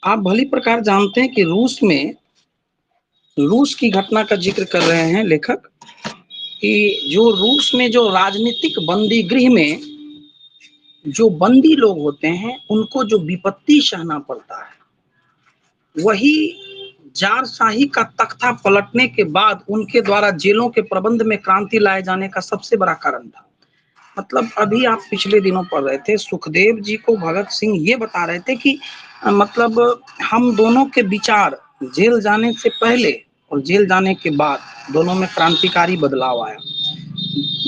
आप भली प्रकार जानते हैं कि रूस की घटना का जिक्र कर रहे हैं लेखक कि जो रूस में जो राजनीतिक बंदी गृह में जो बंदी लोग होते हैं उनको जो विपत्ति सहना पड़ता है, वही जारशाही का तख्ता पलटने के बाद उनके द्वारा जेलों के प्रबंध में क्रांति लाए जाने का सबसे बड़ा कारण था। मतलब अभी आप पिछले दिनों पढ़ रहे थे, सुखदेव जी को भगत सिंह ये बता रहे थे कि मतलब हम दोनों के विचार जेल जाने से पहले और जेल जाने के बाद दोनों में क्रांतिकारी बदलाव आया।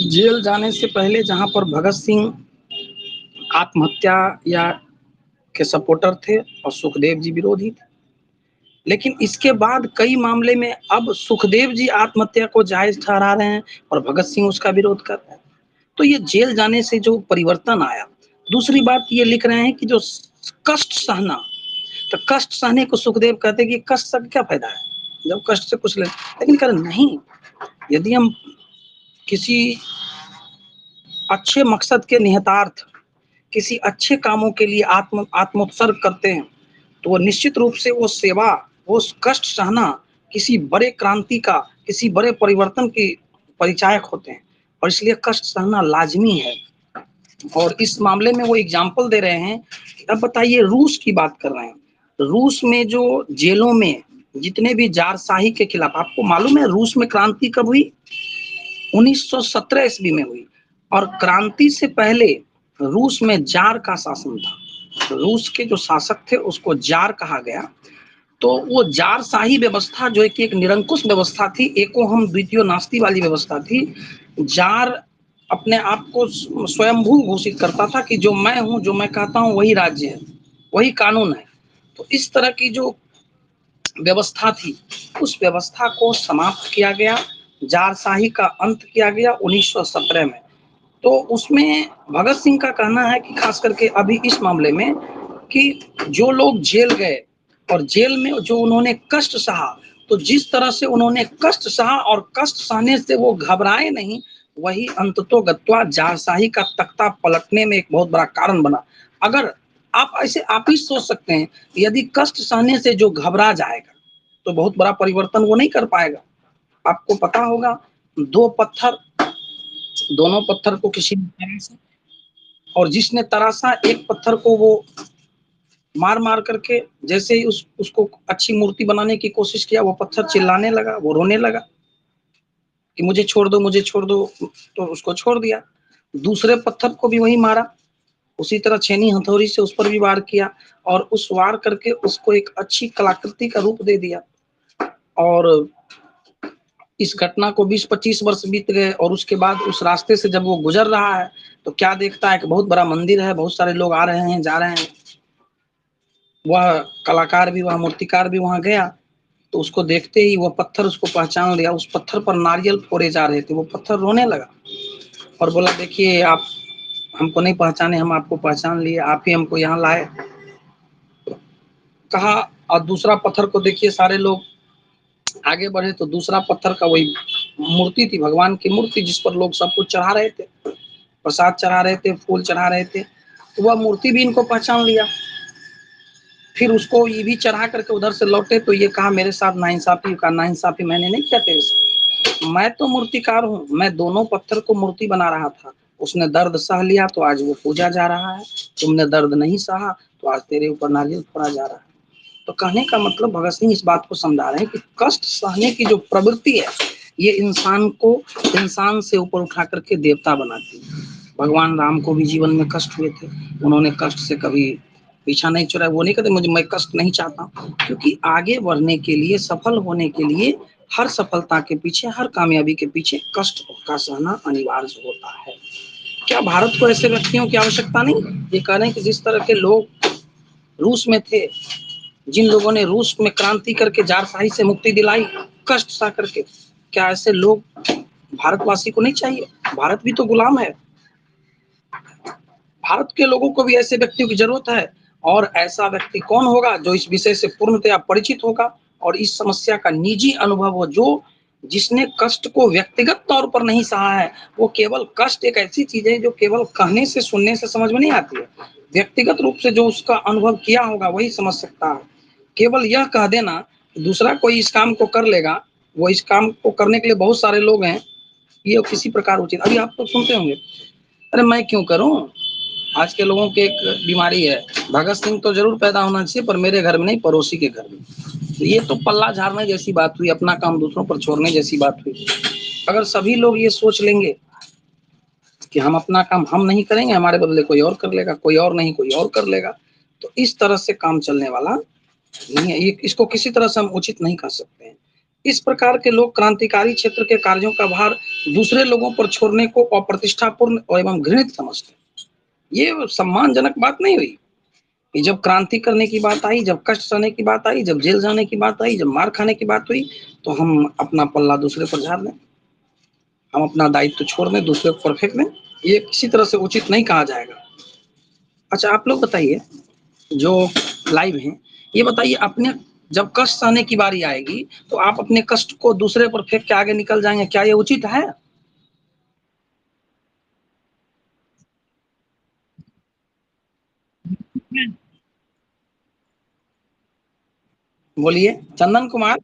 जेल जाने से पहले जहां पर भगत सिंह आत्महत्या या के सपोर्टर थे और सुखदेव जी विरोधी थे, लेकिन इसके बाद कई मामले में अब सुखदेव जी आत्महत्या को जायज ठहरा रहे हैं और भगत सिंह उसका विरोध कर रहे हैं। तो ये जेल जाने से जो परिवर्तन आया। दूसरी बात ये लिख रहे हैं कि जो कष्ट सहना, तो कष्ट सहने को सुखदेव कहते हैं कि कष्ट से क्या फायदा है जब कष्ट से कुछ ले, लेकिन कह रहे नहीं, यदि हम किसी अच्छे मकसद के निहितार्थ किसी अच्छे कामों के लिए आत्मोत्सर्ग करते हैं तो वो निश्चित रूप से वो सेवा, वो कष्ट सहना किसी बड़े क्रांति का, किसी बड़े परिवर्तन की परिचायक होते हैं और इसलिए कष्ट सहना लाजमी है। और इस मामले में वो एग्जाम्पल दे रहे हैं। अब बताइए, रूस की बात कर रहे हैं, रूस में जो जेलों में जितने भी जारशाही के खिलाफ, आपको मालूम है रूस में क्रांति कब हुई? 1917 ईस्वी में हुई। और क्रांति से पहले रूस में जार का शासन था। रूस के जो शासक थे उसको जार कहा गया। तो वो जारशाही व्यवस्था जो एक निरंकुश व्यवस्था थी, एको हम द्वितीय नास्ति वाली व्यवस्था थी। जार अपने आप को स्वयंभू घोषित करता था कि जो मैं हूं, जो मैं कहता हूं वही राज्य है, वही कानून है। तो इस तरह की जो व्यवस्था थी उस व्यवस्था को समाप्त किया गया, जारशाही का अंत किया गया 1917 में। तो उसमें भगत सिंह का कहना है कि खास करके अभी इस मामले में कि जो लोग जेल गए और जेल में जो उन्होंने कष्ट सहा, तो जिस तरह से उन्होंने कष्ट सहा और कष्ट सहने से वो घबराए नहीं, वही अंततोगत्वा जारशाही का तख्ता पलटने में एक बहुत बड़ा कारण बना। अगर आप ऐसे आप ही सोच सकते हैं, यदि कष्ट सहने से जो घबरा जाएगा तो बहुत बड़ा परिवर्तन वो नहीं कर पाएगा। आपको पता होगा, दो पत्थर, दोनों पत्थर को किसी ने तराशा और जिसने तराशा एक पत्थर को वो मार मार करके जैसे ही उसको अच्छी मूर्ति बनाने की कोशिश किया, वो पत्थर चिल्लाने लगा, वो रोने लगा कि मुझे छोड़ दो, मुझे छोड़ दो, तो उसको छोड़ दिया। दूसरे पत्थर को भी वही मारा, उसी तरह छेनी हथौड़ी से उस पर भी वार किया और उस वार करके उसको एक अच्छी कलाकृति का रूप दे दिया। और इस घटना को 20-25 वर्ष बीत गए और उसके बाद उस रास्ते से जब वो गुजर रहा है तो क्या देखता है कि बहुत बड़ा मंदिर है, बहुत सारे लोग आ रहे हैं, जा रहे हैं। वह कलाकार भी, वह मूर्तिकार भी वहां गया तो उसको देखते ही वह पत्थर उसको पहचान लिया। उस पत्थर पर नारियल फोड़े जा रहे थे, वो पत्थर रोने लगा और बोला, देखिए आप हमको नहीं पहचाने, हम आपको पहचान लिए, आप ही हमको यहाँ लाए। कहा, और दूसरा पत्थर को देखिए, सारे लोग आगे बढ़े तो दूसरा पत्थर का वही मूर्ति थी, भगवान की मूर्ति, जिस पर लोग सब कुछ चढ़ा रहे थे, प्रसाद चढ़ा रहे थे, फूल चढ़ा रहे थे। तो वह मूर्ति भी इनको पहचान लिया। फिर उसको ये भी चढ़ा करके उधर से लौटे तो ये कहा, मेरे साथ नाइंसाफी। का नाइंसाफी मैंने नहीं किया तेरे साथ, मैं तो मूर्तिकार हूँ, मैं दोनों पत्थर को मूर्ति बना रहा था। उसने दर्द सह लिया तो आज वो पूजा जा रहा है, तुमने दर्द नहीं सहा तो आज तेरे ऊपर नारियल फोड़ा जा रहा है। तो कहने का मतलब भगत सिंह इस बात को समझा रहे हैं कि कष्ट सहने की जो प्रवृत्ति है ये इंसान को इंसान से ऊपर उठा करके देवता बनाती है। भगवान राम को भी जीवन में कष्ट हुए थे, उन्होंने कष्ट से कभी पीछा नहीं छुड़ाया। वो नहीं कहते मुझे, मैं कष्ट नहीं चाहता, क्योंकि आगे बढ़ने के लिए, सफल होने के लिए हर सफलता के पीछे, हर कामयाबी के पीछे कष्ट का सहना अनिवार्य होता है। क्या भारत को ऐसे व्यक्तियों की आवश्यकता नहीं? ये कह रहे हैं कि जिस तरह के लोग रूस में थे, जिन लोगों ने रूस में क्रांति करके जारशाही से मुक्ति दिलाई कष्ट सह करके, क्या ऐसे लोग भारतवासी को नहीं चाहिए? भारत भी तो गुलाम है। भारत के लोगों को भी ऐसे व्यक्तियों की जरूरत है। और ऐसा व्यक्ति कौन होगा? जो इस विषय से पूर्णतया परिचित होगा और इस समस्या का निजी अनुभव हो, जो जिसने कष्ट को व्यक्तिगत तौर पर नहीं सहा है। वो केवल कष्ट एक ऐसी चीज है जो केवल कहने से, सुनने से समझ में नहीं आती है। व्यक्तिगत रूप से जो उसका अनुभव किया होगा वही समझ सकता है। केवल यह कह देना कि दूसरा कोई इस काम को कर लेगा, वो इस काम को करने के लिए बहुत सारे लोग हैं, ये किसी प्रकार उचित। अभी आप लोग सुनते होंगे, अरे मैं क्यों करूं, आज के लोगों की एक बीमारी है, भगत सिंह तो जरूर पैदा होना चाहिए पर मेरे घर में नहीं, पड़ोसी के घर में। ये तो पल्ला झाड़ने जैसी बात हुई, अपना काम दूसरों पर छोड़ने जैसी बात हुई। अगर सभी लोग ये सोच लेंगे कि हम अपना काम हम नहीं करेंगे, हमारे बदले कोई और कर लेगा, कोई और नहीं कोई और कर लेगा, तो इस तरह से काम चलने वाला नहीं है। ये इसको किसी तरह से हम उचित नहीं कर सकते हैं। इस प्रकार के लोग क्रांतिकारी क्षेत्र के कार्यों का भार दूसरे लोगों पर छोड़ने को अप्रतिष्ठापूर्ण एवं घृणित समझते हैं। ये सम्मानजनक बात नहीं हुई कि जब क्रांति करने की बात आई, जब कष्ट सहने की बात आई, जब जेल जाने की बात आई, जब मार खाने की बात हुई, तो हम अपना पल्ला दूसरे पर झाड़ दें, हम अपना दायित्व छोड़ दें, दूसरे पर फेंक दें। ये किसी तरह से उचित नहीं कहा जाएगा। अच्छा आप लोग बताइए जो लाइव हैं, ये बताइए अपने जब कष्ट सहने की बारी आएगी तो आप अपने कष्ट को दूसरे पर फेंक के आगे निकल जाएंगे, क्या ये उचित है? बोलिए चंदन कुमार।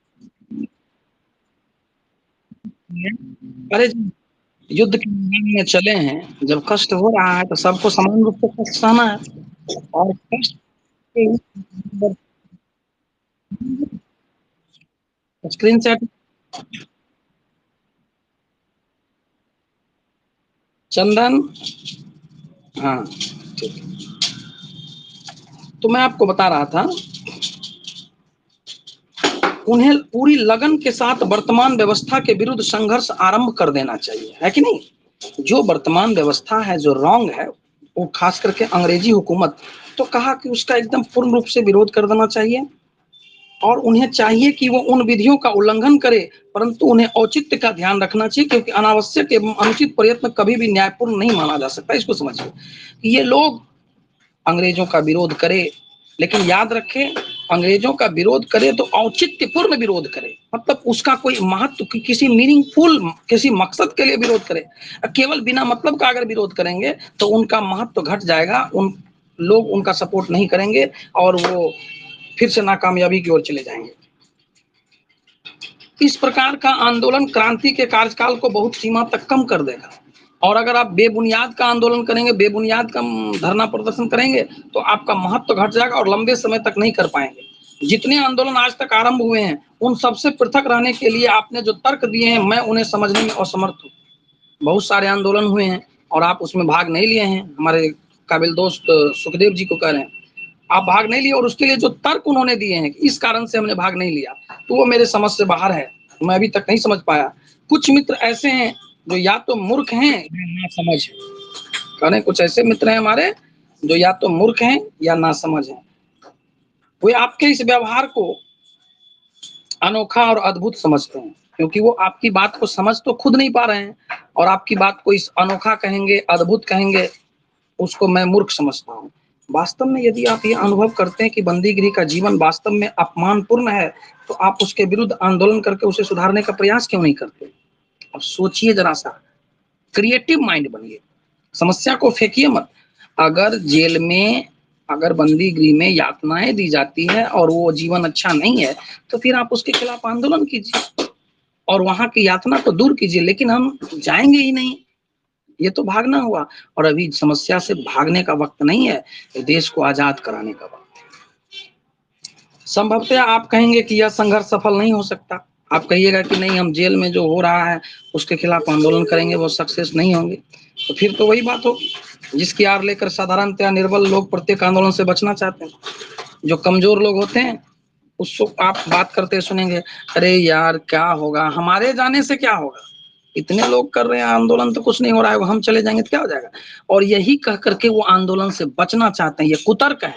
अरे युद्ध के मैदान में चले हैं, जब कष्ट हो रहा है तो सबको समान रूप से कष्ट सहना है। और कष्ट के स्क्रीन शॉट चंदन, हाँ ठीक है। तो मैं आपको बता रहा था, उन्हें पूरी लगन के साथ वर्तमान व्यवस्था के विरुद्ध संघर्ष आरंभ कर देना चाहिए, है कि नहीं? जो वर्तमान व्यवस्था है, जो रॉन्ग है, वो खास करके अंग्रेजी हुकूमत, तो कहा कि उसका एकदम पूर्ण रूप से विरोध कर देना चाहिए। और उन्हें चाहिए कि वो उन विधियों का उल्लंघन करे, परंतु उन्हें औचित्य का ध्यान रखना चाहिए, क्योंकि अनावश्यक एवं अनुचित प्रयत्न कभी भी न्यायपूर्ण नहीं माना जा सकता। इसको समझिए कि ये लोग अंग्रेजों का विरोध करे, लेकिन याद रखें अंग्रेजों का विरोध करे तो औचित्यपूर्ण विरोध करे, मतलब उसका कोई महत्व, किसी मीनिंगफुल, किसी मकसद के लिए विरोध करे। केवल बिना मतलब का अगर विरोध करेंगे तो उनका महत्व घट जाएगा, उन लोग उनका सपोर्ट नहीं करेंगे और वो फिर से नाकामयाबी की ओर चले जाएंगे। इस प्रकार का आंदोलन क्रांति के कार्यकाल को बहुत सीमा तक कम कर देगा। और अगर आप बेबुनियाद का आंदोलन करेंगे, बेबुनियाद का धरना प्रदर्शन करेंगे, तो आपका महत्व घट जाएगा और लंबे समय तक नहीं कर पाएंगे। जितने आंदोलन आज तक आरंभ हुए हैं, उन सबसे पृथक रहने के लिए आपने जो तर्क दिए हैं, मैं उन्हें समझने में असमर्थ हूँ। बहुत सारे आंदोलन हुए हैं और आप उसमें भाग नहीं लिए हैं। हमारे काबिल दोस्त सुखदेव जी को कह रहे हैं, आप भाग नहीं लिए, और उसके लिए जो तर्क उन्होंने दिए हैं कि इस कारण से हमने भाग नहीं लिया, तो वो मेरे समझ से बाहर है, मैं अभी तक नहीं समझ पाया। कुछ मित्र ऐसे हैं जो या तो मूर्ख हैं या नासमझ हैं। कह कुछ ऐसे मित्र हैं हमारे जो या तो मूर्ख हैं या नासमझ हैं। वे आपके इस व्यवहार को अनोखा और अद्भुत समझते हैं, क्योंकि वो आपकी बात को समझ तो खुद नहीं पा रहे हैं, और आपकी बात को इस अनोखा कहेंगे, अद्भुत कहेंगे, उसको मैं मूर्ख समझता हूँ। वास्तव में यदि आप ये अनुभव करते हैं कि बंदीगिरी का जीवन वास्तव में अपमानपूर्ण है, तो आप उसके विरुद्ध आंदोलन करके उसे सुधारने का प्रयास क्यों नहीं करते? अब सोचिए जरा सा, क्रिएटिव माइंड बनिए, समस्या को फेंकिए मत। अगर जेल में, अगर बंदीगृह में यातनाएं दी जाती है और वो जीवन अच्छा नहीं है, तो फिर आप उसके खिलाफ आंदोलन कीजिए और वहां की यातना को दूर कीजिए। लेकिन हम जाएंगे ही नहीं, ये तो भागना हुआ। और अभी समस्या से भागने का वक्त नहीं है, देश को आजाद कराने का वक्त। संभवतः आप कहेंगे कि यह संघर्ष सफल नहीं हो सकता, आप कहिएगा कि नहीं हम जेल में जो हो रहा है उसके खिलाफ आंदोलन करेंगे, वो सक्सेस नहीं होंगे। तो फिर तो वही बात होगी जिसकी आड़ लेकर साधारणतया निर्बल लोग प्रत्येक आंदोलन से बचना चाहते हैं। जो कमजोर लोग होते हैं उसको आप बात करते सुनेंगे, अरे यार क्या होगा, हमारे जाने से क्या होगा, इतने लोग कर रहे हैं आंदोलन तो कुछ नहीं हो रहा है, हम चले जाएंगे तो क्या हो जाएगा। और यही कह करके वो आंदोलन से बचना चाहते हैं, ये कुतर्क है,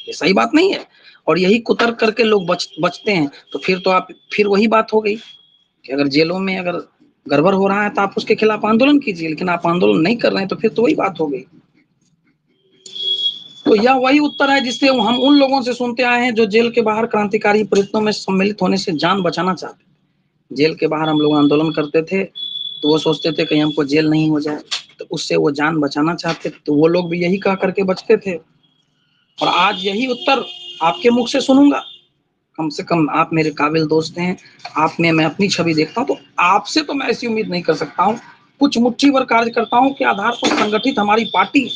ये सही बात नहीं है। और यही कुतर्क करके लोग बचते हैं। तो फिर तो आप, फिर वही बात हो गई कि अगर जेलों में अगर गड़बड़ हो रहा है तो आप उसके खिलाफ आंदोलन कीजिए, लेकिन आप आंदोलन नहीं कर रहे हैं तो फिर तो वही बात हो गई। तो यह वही उत्तर है जिससे हम उन लोगों से सुनते आए हैं जो जेल के बाहर क्रांतिकारी प्रयत्नों में सम्मिलित होने से जान बचाना चाहते हैं। जेल के बाहर हम लोग आंदोलन करते थे तो वो सोचते थे कहीं हमको जेल नहीं हो जाए, तो उससे वो जान बचाना चाहते थे, तो वो लोग भी यही कह करके बचते थे। और आज यही उत्तर आपके मुख से सुनूंगा। कम से कम आप मेरे काबिल दोस्त हैं, आप में मैं अपनी छवि देखता हूँ, तो आपसे तो मैं ऐसी उम्मीद नहीं कर सकता हूँ। कुछ मुट्ठी भर कार्यकर्ताओं के आधार पर संगठित हमारी पार्टी,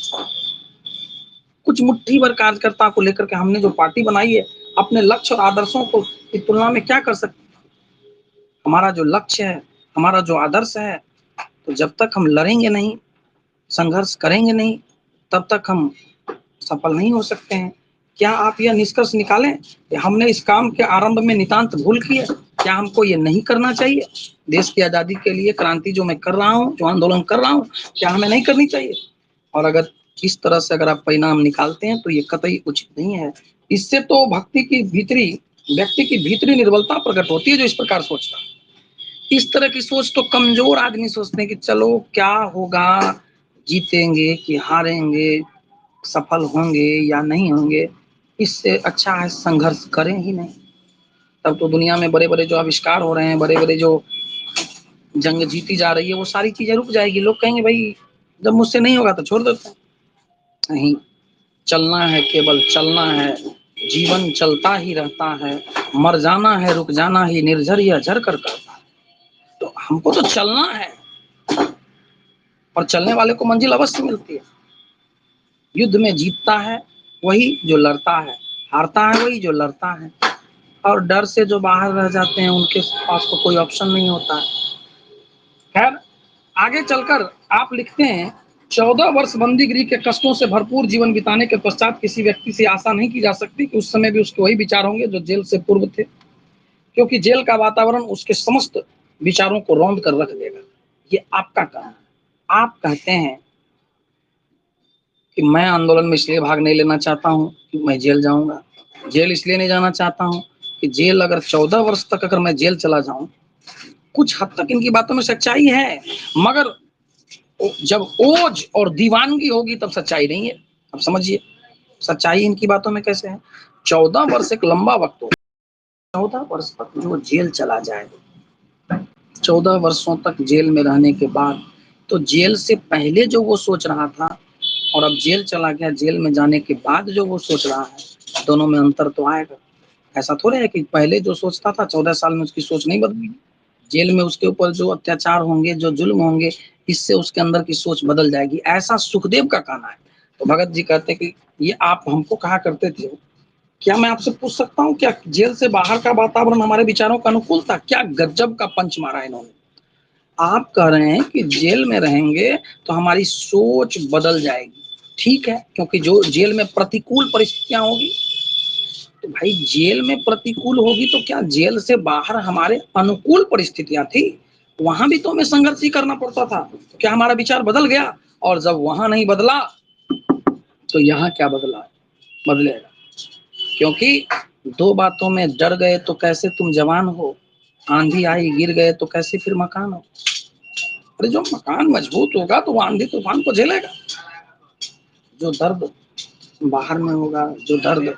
कुछ मुट्ठी भर कार्यकर्ता को लेकर के हमने जो पार्टी बनाई है, अपने लक्ष्य और आदर्शों को की तुलना में क्या कर सकते। हमारा जो लक्ष्य है, हमारा जो आदर्श है, तो जब तक हम लड़ेंगे नहीं, संघर्ष करेंगे नहीं, तब तक हम सफल नहीं हो सकते हैं। क्या आप यह निष्कर्ष निकालें कि हमने इस काम के आरंभ में नितांत भूल की है? क्या हमको ये नहीं करना चाहिए? देश की आजादी के लिए क्रांति जो मैं कर रहा हूँ, जो आंदोलन कर रहा हूँ, क्या हमें नहीं करनी चाहिए? और अगर इस तरह से अगर आप परिणाम निकालते हैं तो ये कतई उचित नहीं है। इससे तो भक्ति की भीतरी, व्यक्ति की भीतरी निर्बलता प्रकट होती है जो इस प्रकार सोचता है। इस तरह की सोच तो कमजोर आदमी सोचते हैं कि चलो क्या होगा, जीतेंगे कि हारेंगे, सफल होंगे या नहीं होंगे, इससे अच्छा है संघर्ष करें ही नहीं। तब तो दुनिया में बड़े बड़े जो आविष्कार हो रहे हैं, बड़े बड़े जो जंग जीती जा रही है, वो सारी चीजें रुक जाएगी। लोग कहेंगे भाई जब मुझसे नहीं होगा तो छोड़ देते हैं। नहीं, चलना है, केवल चलना है, जीवन चलता ही रहता है, मर जाना है, रुक जाना ही निर्झर या झर कर करता है। तो हमको तो चलना है, और चलने वाले को मंजिल अवश्य मिलती है। युद्ध में जीतता है वही जो लड़ता है, हारता है वही जो लड़ता है, और डर से जो बाहर रह जाते हैं उनके पास तो कोई ऑप्शन नहीं होता है। खैर, आगे चलकर आप लिखते हैं, 14 वर्ष बंदीगिरी के कष्टों से भरपूर जीवन बिताने के पश्चात किसी व्यक्ति से आशा नहीं की जा सकती कि उस समय भी उसके वही विचार होंगे जो जेल से पूर्व थे, क्योंकि जेल का वातावरण उसके समस्त विचारों को रौंद कर रख देगा। ये आपका कहना है। आप कहते हैं कि मैं आंदोलन में इसलिए भाग नहीं लेना चाहता हूँ कि मैं जेल जाऊंगा। जेल इसलिए नहीं जाना चाहता हूँ कि जेल अगर 14 वर्ष तक अगर मैं जेल चला जाऊं, कुछ हद तक इनकी बातों में सच्चाई है, मगर जब ओज और दीवानगी होगी तब सच्चाई नहीं है। अब समझिए सच्चाई इनकी बातों में कैसे है। 14 वर्ष एक लंबा वक्त हो, 14 वर्ष तक जो जेल चला जाए, 14 वर्षों तक जेल में रहने के बाद, तो जेल से पहले जो वो सोच रहा था और अब जेल चला गया, जेल में जाने के बाद जो वो सोच रहा है, दोनों में अंतर तो आएगा। ऐसा थोड़ा है कि पहले जो सोचता था 14 साल में उसकी सोच नहीं बदली। जेल में उसके ऊपर जो अत्याचार होंगे, जो जुल्म होंगे, इससे उसके अंदर की सोच बदल जाएगी, ऐसा सुखदेव का कहना है। तो भगत जी कहते हैं कि ये आप हमको कहा करते थे, क्या मैं आपसे पूछ सकता हूँ क्या जेल से बाहर का वातावरण हमारे विचारों का अनुकूल था? क्या गजब का पंच मारा इन्होंने। आप कह रहे हैं कि जेल में रहेंगे तो हमारी सोच बदल जाएगी। ठीक है, क्योंकि जो जेल में प्रतिकूल परिस्थितियां होगी, तो भाई जेल में प्रतिकूल होगी तो क्या जेल से बाहर हमारे अनुकूल परिस्थितियां थी, वहां भी तो हमें संघर्ष ही करना पड़ता था। तो क्या हमारा विचार बदल गया? और जब वहां नहीं बदला तो यहाँ क्या बदला, बदलेगा? क्योंकि दो बातों में डर गए तो कैसे तुम जवान हो, आंधी आई गिर गए तो कैसे फिर मकान हो। अरे जो मकान मजबूत होगा तो वो आंधी तूफान को झेलेगा। जो दर्द बाहर में होगा, जो दर्द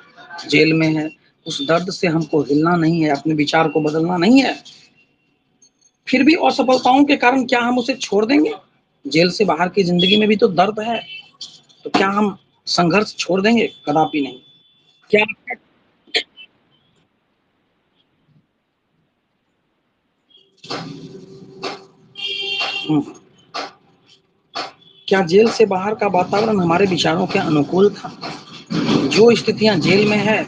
जेल में है, उस दर्द से हमको हिलना नहीं है, अपने विचार को बदलना नहीं है। फिर भी असफलताओं के कारण क्या हम उसे छोड़ देंगे? जेल से बाहर की जिंदगी में भी तो दर्द है, तो क्या हम संघर्ष छोड़ देंगे? कदापि नहीं। क्या क्या जेल से बाहर का वातावरण हमारे विचारों के अनुकूल था? जो स्थितियां जेल में है,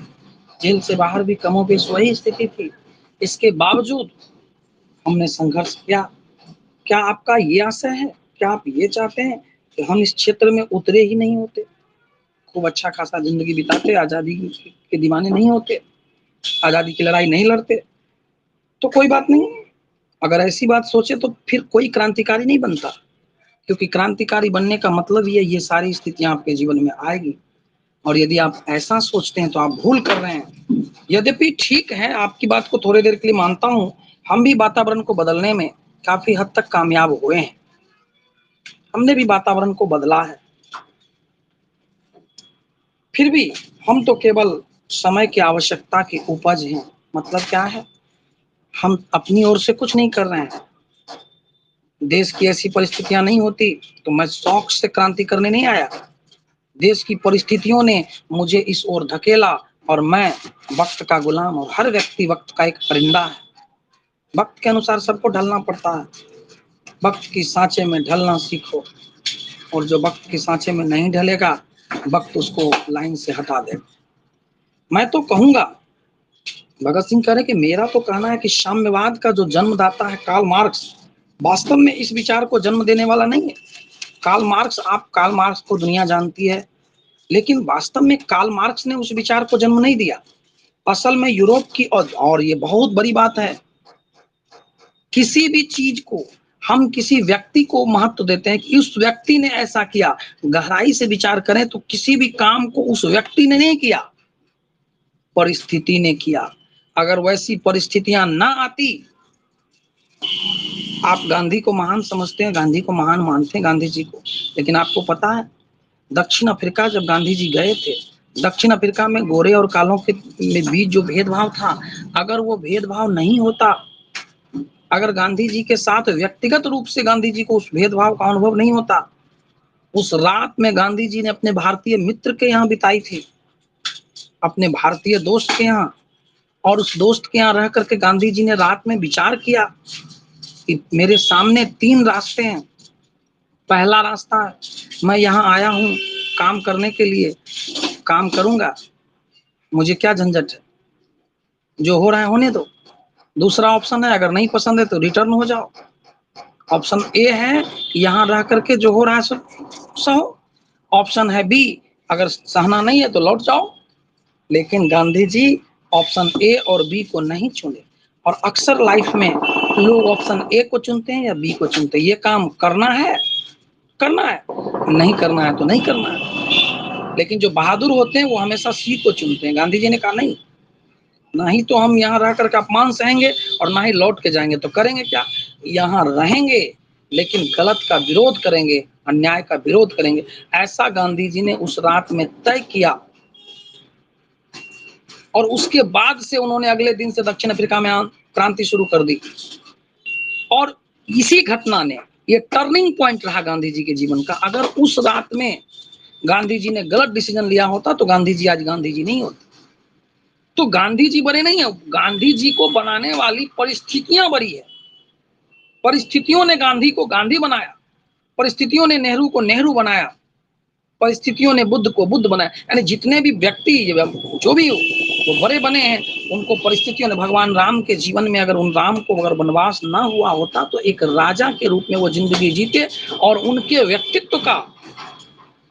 जेल से बाहर भी कमोबेश वही स्थिति थी। इसके बावजूद हमने संघर्ष किया। क्या आपका ये आशय है? क्या आप ये चाहते हैं कि हम इस क्षेत्र में उतरे ही नहीं होते, खूब अच्छा खासा जिंदगी बिताते, आजादी के दीवाने नहीं होते, आजादी की लड़ाई नहीं लड़ते? तो कोई बात नहीं। अगर ऐसी बात सोचे तो फिर कोई क्रांतिकारी नहीं बनता, क्योंकि क्रांतिकारी बनने का मतलब ही है ये सारी स्थितियां आपके जीवन में आएगी। और यदि आप ऐसा सोचते हैं तो आप भूल कर रहे हैं। यद्यपि ठीक है, आपकी बात को थोड़ी देर के लिए मानता हूं, हम भी वातावरण को बदलने में काफी हद तक कामयाब हुए हैं। हमने भी वातावरण को बदला है। फिर भी हम तो केवल समय की आवश्यकता की उपज हैं। मतलब क्या है? हम अपनी ओर से कुछ नहीं कर रहे हैं, देश की ऐसी परिस्थितियां नहीं होती तो मैं शौक से क्रांति करने नहीं आया। देश की परिस्थितियों ने मुझे इस ओर धकेला और मैं वक्त का गुलाम, और हर व्यक्ति वक्त का एक परिंदा है। वक्त के अनुसार सबको ढलना पड़ता है। वक्त की सांचे में ढलना सीखो, और जो वक्त के सांचे में नहीं ढलेगा, वक्त उसको लाइन से हटा देगा। मैं तो कहूंगा, भगत सिंह कह रहे कि मेरा तो कहना है कि साम्यवाद का जो जन्मदाता है कार्ल मार्क्स, वास्तव में इस विचार को जन्म देने वाला नहीं है। कार्ल मार्क्स, आप कार्ल मार्क्स को दुनिया जानती है, लेकिन वास्तव में कार्ल मार्क्स ने उस विचार को जन्म नहीं दिया। असल में यूरोप की, और ये बहुत बड़ी बात है, किसी भी चीज को हम किसी व्यक्ति को महत्व देते हैं कि उस व्यक्ति ने ऐसा किया। गहराई से विचार करें तो किसी भी काम को उस व्यक्ति ने नहीं किया, परिस्थिति ने किया। अगर वैसी परिस्थितियां ना आती, आप गांधी को महान समझते हैं, गांधी को महान मानते हैं, गांधी जी को, लेकिन आपको पता है दक्षिण अफ्रीका जब गांधी जी गए थे, दक्षिण अफ्रीका में गोरे और कालों के बीच जो भेदभाव था, अगर वो भेदभाव नहीं होता, अगर गांधी जी के साथ व्यक्तिगत रूप से गांधी जी को उस भेदभाव का अनुभव नहीं होता, उस रात में गांधी जी ने अपने भारतीय मित्र के यहाँ बिताई थी, अपने भारतीय दोस्त के यहाँ, और उस दोस्त के यहाँ रह करके गांधी जी ने रात में विचार किया कि मेरे सामने 3 रास्ते हैं। पहला रास्ता, मैं यहाँ आया हूँ काम करने के लिए, काम करूंगा, मुझे क्या झंझट है, जो हो रहा है होने दो। दूसरा ऑप्शन है, अगर नहीं पसंद है तो रिटर्न हो जाओ। ऑप्शन ए है, यहाँ रह करके जो हो रहा है सहो। ऑप्शन है बी, अगर सहना नहीं है तो लौट जाओ। लेकिन गांधी जी ऑप्शन ए और बी को नहीं चुने, और अक्सर लाइफ में लोग ऑप्शन ए को चुनते हैं या बी को चुनते हैं। ये काम करना है, नहीं करना है तो नहीं करना है। लेकिन जो बहादुर होते हैं वो हमेशा सी को चुनते हैं। गांधी जी ने कहा नहीं, नहीं तो हम यहाँ रह करके अपमान सहेंगे और ना ही लौट के जाएंगे, तो करेंगे क्या, यहाँ रहेंगे लेकिन गलत का विरोध करेंगे, अन्याय का विरोध करेंगे। ऐसा गांधी जी ने उस रात में तय किया, और उसके बाद से उन्होंने अगले दिन से दक्षिण अफ्रीका में क्रांति शुरू कर दी। और इसी घटना ने, ये टर्निंग पॉइंट रहा गांधी जी के जीवन का। अगर उस रात में गांधी जी ने गलत डिसीजन लिया होता तो गांधी जी आज गांधी जी नहीं होते। तो गांधी जी बने नहीं है, गांधी जी को बनाने वाली परिस्थितियां बड़ी है। परिस्थितियों ने गांधी को गांधी बनाया, परिस्थितियों ने नेहरू को नेहरू बनाया, परिस्थितियों ने बुद्ध को बुद्ध बनाया। यानी जितने भी व्यक्ति जो भी हो वो बड़े बने हैं, उनको परिस्थितियों ने, भगवान राम के जीवन में अगर उन राम को अगर वनवास ना हुआ होता तो एक राजा के रूप में वो जिंदगी जीते, और उनके व्यक्तित्व का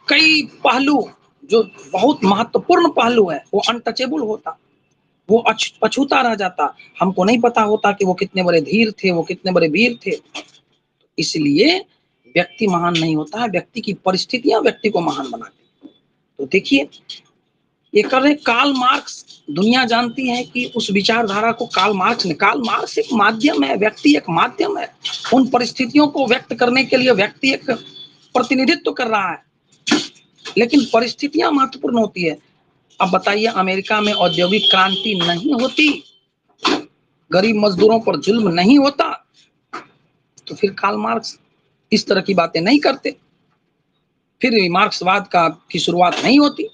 कई पहलू जो बहुत महत्वपूर्ण पहलू है वो अनटचेबल होता, वो अछूता रह जाता। हमको नहीं पता होता कि वो कितने बड़े धीर थे, वो कितने बड़े वीर थे। इसलिए व्यक्ति महान नहीं होता है, व्यक्ति की परिस्थितियां व्यक्ति को महान बनाती हैं। तो देखिए, ये कर रहे कार्ल मार्क्स, दुनिया जानती है कि उस विचारधारा को कार्ल मार्क्स एक माध्यम है, व्यक्ति एक माध्यम है। उन परिस्थितियों को व्यक्त करने के लिए व्यक्ति एक प्रतिनिधित्व कर रहा है, लेकिन परिस्थितियां महत्वपूर्ण होती है। अब बताइए, अमेरिका में औद्योगिक क्रांति नहीं होती, गरीब मजदूरों पर जुल्म नहीं होता, तो फिर कार्ल मार्क्स इस तरह की बातें नहीं करते, फिर मार्क्सवाद की शुरुआत नहीं होती।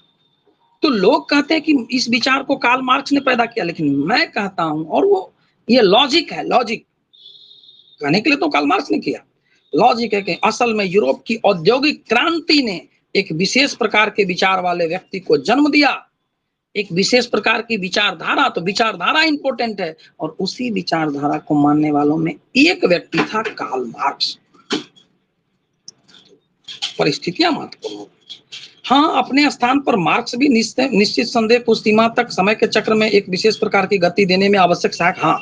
तो लोग कहते हैं कि इस विचार को कार्ल मार्क्स ने पैदा किया, लेकिन मैं कहता हूं, और वो ये लॉजिक है, लॉजिक कहने के लिए तो कार्ल मार्क्स ने किया, लॉजिक है कि असल में यूरोप की औद्योगिक क्रांति ने एक विशेष प्रकार के विचार वाले व्यक्ति को जन्म दिया, एक विशेष प्रकार की विचारधारा। तो विचारधारा इंपॉर्टेंट है, और उसी विचारधारा को मानने वालों में एक व्यक्ति था, कार्ल मार्क्स। परिस्थितियां महत्वपूर्ण होती। हाँ, अपने स्थान पर मार्क्स भी निश्चित संदेह कुछ सीमा तक समय के चक्र में एक विशेष प्रकार की गति देने में आवश्यक सहायक। हाँ,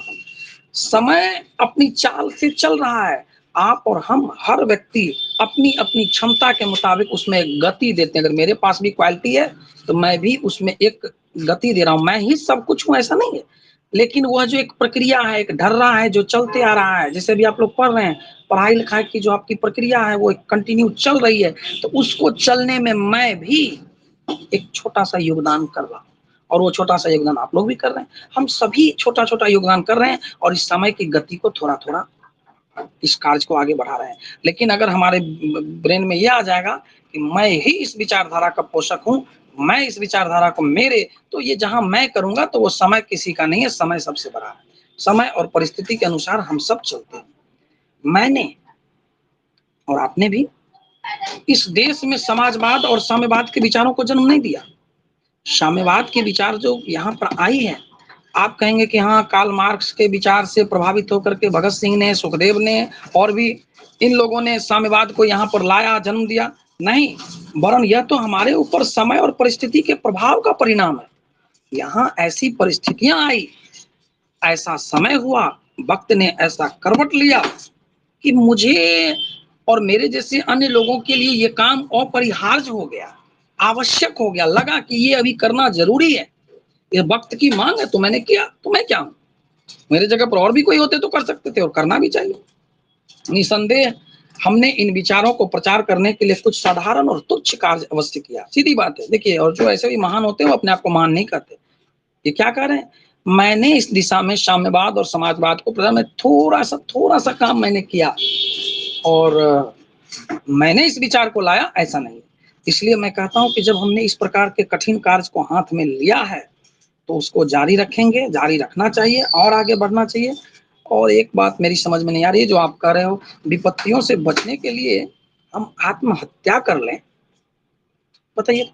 समय अपनी चाल से चल रहा है, आप और हम हर व्यक्ति अपनी अपनी क्षमता के मुताबिक उसमें गति देते हैं। अगर मेरे पास भी क्वालिटी है तो मैं भी उसमें एक गति दे रहा हूं, मैं ही सब कुछ हूं ऐसा नहीं है, लेकिन वह जो एक प्रक्रिया है, एक ढर्रा है जो चलते आ रहा है, जैसे भी आप लोग पढ़ रहे हैं, पढ़ाई लिखाई की जो आपकी प्रक्रिया है वो कंटिन्यू चल रही है, तो उसको चलने में मैं भी एक छोटा सा योगदान कर रहा हूँ, और वो छोटा सा योगदान आप लोग भी कर रहे हैं। हम सभी छोटा छोटा योगदान कर रहे हैं, और इस समय की गति को थोड़ा थोड़ा इस कार्य को आगे बढ़ा रहे हैं। लेकिन अगर हमारे ब्रेन में ये आ जाएगा कि मैं ही इस विचारधारा का पोषक हूँ, मैं इस विचारधारा को मेरे, तो ये जहाँ मैं करूँगा तो वो समय किसी का नहीं है, समय सबसे बड़ा है। समय और परिस्थिति के अनुसार हम सब चलते हैं। मैंने और आपने भी इस देश में समाजवाद और साम्यवाद के विचारों को जन्म नहीं दिया। साम्यवाद के विचार जो यहाँ पर आई है, आप कहेंगे कि हाँ, कार्ल मार्क्स के विचार से प्रभावित होकर के भगत सिंह ने, सुखदेव ने और भी इन लोगों ने साम्यवाद को यहाँ पर लाया, जन्म दिया। नहीं, वरन यह तो हमारे ऊपर समय और परिस्थिति के प्रभाव का परिणाम है। यहाँ ऐसी परिस्थितियां आई, ऐसा समय हुआ, वक्त ने ऐसा करवट लिया कि मुझे और मेरे जैसे अन्य लोगों के लिए ये काम अपरिहार्य हो गया, आवश्यक हो गया, लगा कि ये अभी करना जरूरी है, ये वक्त की मांग है, तो मैंने किया। तो मैं क्या हूँ, मेरे जगह पर और भी कोई होते तो कर सकते थे और करना भी चाहिए। निसंदेह हमने इन विचारों को प्रचार करने के लिए कुछ साधारण और तुच्छ कार्य अवश्य किया, सीधी बात है। देखिए, और जो ऐसे भी महान होते हैं वो अपने आप को महान नहीं करते। ये क्या कर रहे हैं, मैंने इस दिशा में साम्यवाद और समाजवाद को प्रचार में थोड़ा सा काम मैंने किया और मैंने इस विचार को लाया, ऐसा नहीं। इसलिए मैं कहता हूं कि जब हमने इस प्रकार के कठिन कार्य को हाथ में लिया है तो उसको जारी रखेंगे, जारी रखना चाहिए और आगे बढ़ना चाहिए। और एक बात मेरी समझ में नहीं आ रही है, जो आप कह रहे हो, विपत्तियों से बचने के लिए हम आत्महत्या कर लें, बताइए।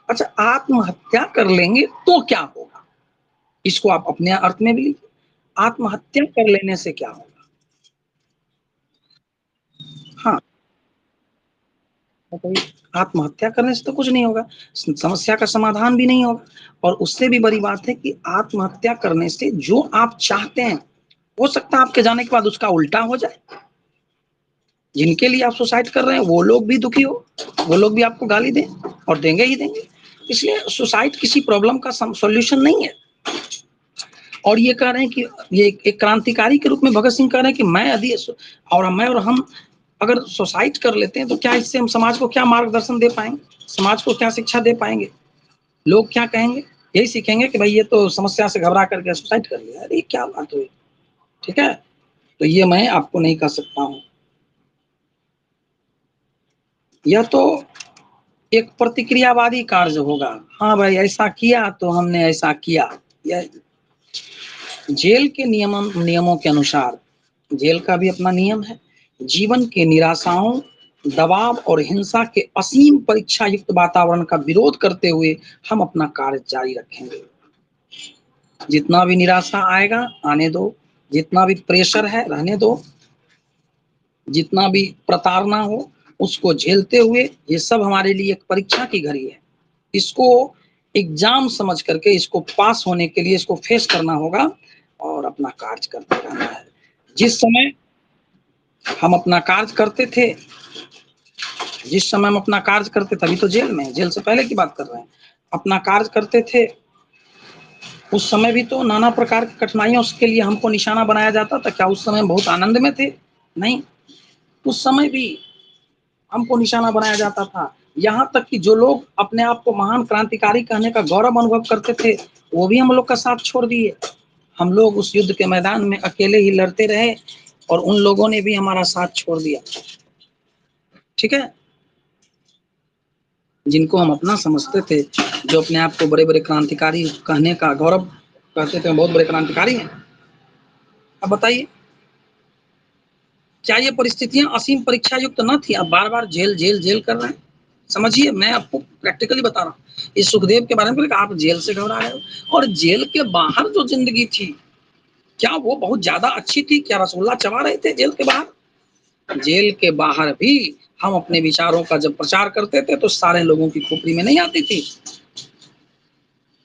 अच्छा, आत्महत्या कर लेंगे तो क्या होगा, इसको आप अपने अर्थ में भी लीजिए। आत्महत्या कर लेने से क्या होगा? हाँ, बताइए। आत्महत्या करने से तो कुछ नहीं होगा, समस्या का समाधान भी नहीं होगा। और उससे भी बड़ी बात है कि आत्महत्या करने से जो आप चाहते हैं, हो सकता है आपके जाने के बाद उसका उल्टा हो जाए। जिनके लिए आप सुसाइड कर रहे हैं वो लोग भी दुखी हो, वो लोग भी आपको गाली दें और देंगे ही देंगे। इसलिए सुसाइड किसी प्रॉब्लम का सॉल्यूशन नहीं है। और ये कह रहे हैं कि ये एक क्रांतिकारी के रूप में भगत सिंह कह रहे हैं कि मैं यदि और हम अगर सुसाइड कर लेते हैं तो क्या इससे हम समाज को क्या मार्गदर्शन दे पाएंगे, समाज को क्या शिक्षा दे पाएंगे? लोग क्या कहेंगे? यही सीखेंगे कि भाई ये तो समस्या से घबरा करके सुसाइड कर लिया। अरे क्या बात हुई, ठीक है। तो ये मैं आपको नहीं कह सकता हूँ, यह तो एक प्रतिक्रियावादी कार्य होगा। हाँ भाई, ऐसा किया तो हमने ऐसा किया। यह जेल के नियमों के अनुसार, जेल का भी अपना नियम है। जीवन के निराशाओं, दबाव और हिंसा के असीम परीक्षा युक्त वातावरण का विरोध करते हुए हम अपना कार्य जारी रखेंगे। जितना भी निराशा आएगा आने दो, जितना भी प्रेशर है रहने दो, जितना भी प्रताड़ना हो उसको झेलते हुए, ये सब हमारे लिए एक परीक्षा की घड़ी है। इसको एग्जाम समझ करके, इसको पास होने के लिए इसको फेस करना होगा और अपना कार्य करते रहना है। जिस समय हम अपना कार्य करते थे, जिस समय हम अपना कार्य करते थे, अभी तो जेल में, जेल से पहले की बात कर रहे हैं, अपना कार्य करते थे, उस समय भी तो नाना प्रकार की कठिनाइयों के लिए हमको निशाना बनाया जाता था। क्या उस समय बहुत आनंद में थे? नहीं, उस समय भी हमको निशाना बनाया जाता था। यहाँ तक कि जो लोग अपने आप को महान क्रांतिकारी कहने का गौरव अनुभव करते थे, वो भी हम लोग का साथ छोड़ दिए। हम लोग उस युद्ध के मैदान में अकेले ही लड़ते रहे और उन लोगों ने भी हमारा साथ छोड़ दिया, ठीक है। जिनको हम अपना समझते थे, जो अपने आप को बड़े बड़े क्रांतिकारी कहने का गौरव कहते थे, बहुत बड़े क्रांतिकारी हैं। अब बताइए, क्या ये परिस्थितियां असीम परीक्षा युक्त न थी? अब बार बार जेल जेल जेल कर रहे हैं। समझिए, मैं आपको प्रैक्टिकली बता रहा हूँ। इस सुखदेव के बारे में आप जेल से घबरा रहे हो, और जेल के बाहर जो जिंदगी थी, क्या वो बहुत ज्यादा अच्छी थी? क्या रसगुल्ला चबा रहे थे जेल के बाहर? जेल के बाहर भी हम अपने विचारों का जब प्रचार करते थे तो सारे लोगों की खोपड़ी में नहीं आती थी।